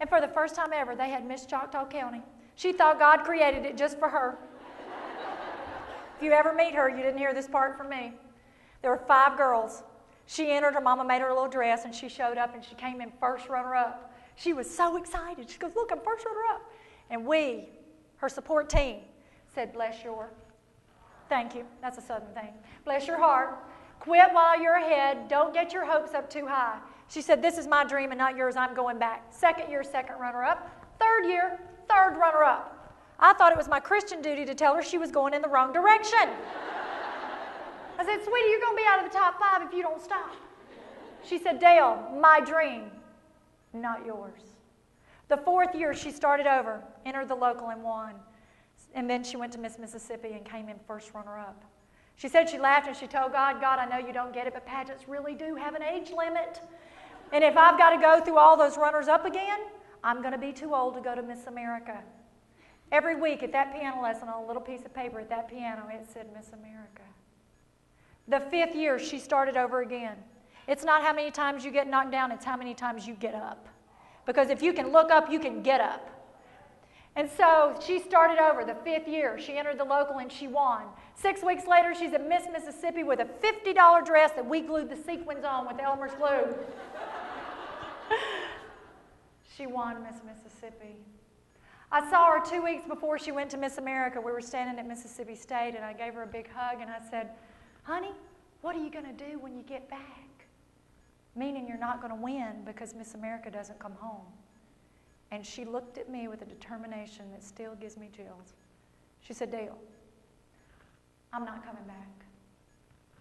And for the first time ever, they had Miss Choctaw County. She thought God created it just for her. If you ever meet her, you didn't hear this part from me. There were 5 girls. She entered, her mama made her a little dress, and she showed up, and she came in first runner-up. She was so excited. She goes, look, I'm first runner-up. And we, her support team, said, bless your, thank you, that's a Southern thing, bless your heart. Quit while you're ahead. Don't get your hopes up too high. She said, this is my dream and not yours. I'm going back. Second year, second runner-up. Third year, third runner-up. I thought it was my Christian duty to tell her she was going in the wrong direction. I said, sweetie, you're going to be out of the top 5 if you don't stop. She said, Dale, my dream, not yours. The 4th year, she started over, entered the local and won. And then she went to Miss Mississippi and came in first runner-up. She said she laughed and she told God, God, I know you don't get it, but pageants really do have an age limit. And if I've got to go through all those runners-up again, I'm going to be too old to go to Miss America. Every week at that piano lesson, on a little piece of paper at that piano, it said Miss America. The 5th year, she started over again. It's not how many times you get knocked down, it's how many times you get up. Because if you can look up, you can get up. And so she started over the 5th year. She entered the local and she won. 6 weeks later, she's at Miss Mississippi with a $50 dress that we glued the sequins on with Elmer's glue. She won Miss Mississippi. I saw her 2 weeks before she went to Miss America. We were standing at Mississippi State, and I gave her a big hug, and I said, honey, what are you going to do when you get back? Meaning you're not going to win because Miss America doesn't come home. And she looked at me with a determination that still gives me chills. She said, Dale, I'm not coming back.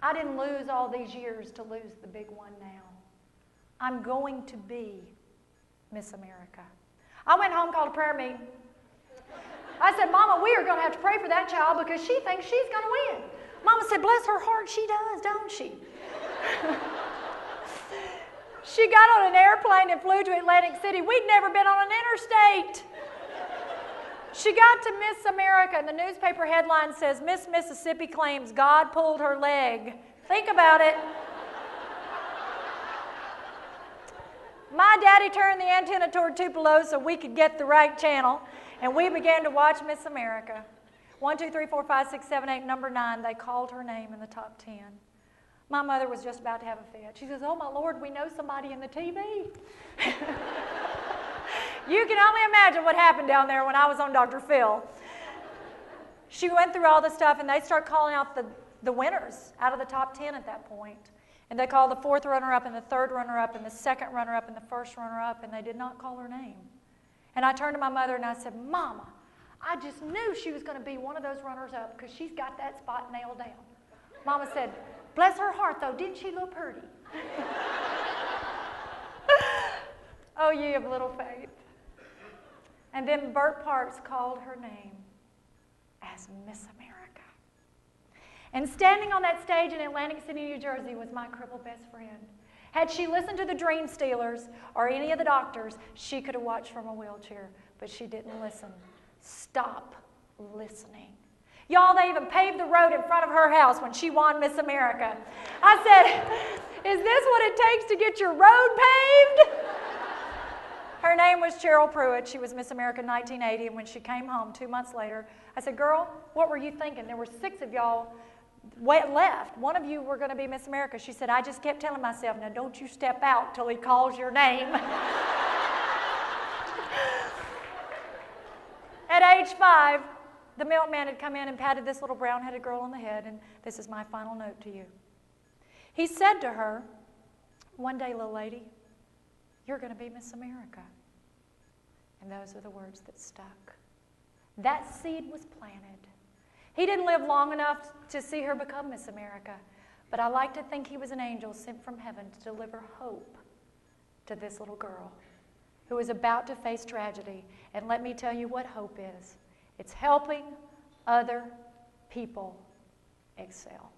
I didn't lose all these years to lose the big one now. I'm going to be Miss America. I went home, called a prayer meeting. I said, Mama, we are going to have to pray for that child because she thinks she's going to win. Mama said, bless her heart, she does, don't she? She got on an airplane and flew to Atlantic City. We'd never been on an interstate. She got to Miss America, and the newspaper headline says, Miss Mississippi claims God pulled her leg. Think about it. My daddy turned the antenna toward Tupelo so we could get the right channel, and we began to watch Miss America. 1, 2, 3, 4, 5, 6, 7, 8, number 9, they called her name in the top 10. My mother was just about to have a fit. She says, oh, my Lord, we know somebody in the TV. You can only imagine what happened down there when I was on Dr. Phil. She went through all the stuff, and they start calling out the winners out of the top 10 at that point. And they called the 4th runner-up and the 3rd runner-up and the 2nd runner-up and the 1st runner-up, and they did not call her name. And I turned to my mother and I said, Mama, I just knew she was going to be one of those runners-up because she's got that spot nailed down. Mama said, bless her heart, though, didn't she look pretty? Oh, ye of little faith. And then Bert Parks called her name as Miss America. And standing on that stage in Atlantic City, New Jersey was my crippled best friend. Had she listened to the Dream Stealers or any of the doctors, she could have watched from a wheelchair, but she didn't listen. Stop listening. Y'all, they even paved the road in front of her house when she won Miss America. I said, is this what it takes to get your road paved? Her name was Cheryl Pruitt. She was Miss America in 1980, and when she came home 2 months later, I said, girl, what were you thinking? There were 6 of y'all left. One of you were going to be Miss America. She said, I just kept telling myself, now don't you step out till he calls your name. At age 5, the milkman had come in and patted this little brown-headed girl on the head, and this is my final note to you. He said to her, one day, little lady, you're going to be Miss America. And those are the words that stuck. That seed was planted. He didn't live long enough to see her become Miss America, but I like to think he was an angel sent from heaven to deliver hope to this little girl who was about to face tragedy. And let me tell you what hope is. It's helping other people excel.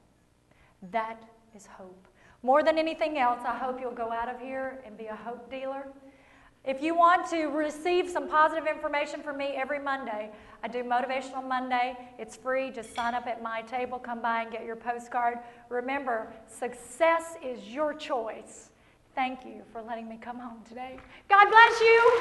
That is hope. More than anything else, I hope you'll go out of here and be a hope dealer. If you want to receive some positive information from me every Monday, I do Motivational Monday. It's free. Just sign up at my table. Come by and get your postcard. Remember, success is your choice. Thank you for letting me come home today. God bless you.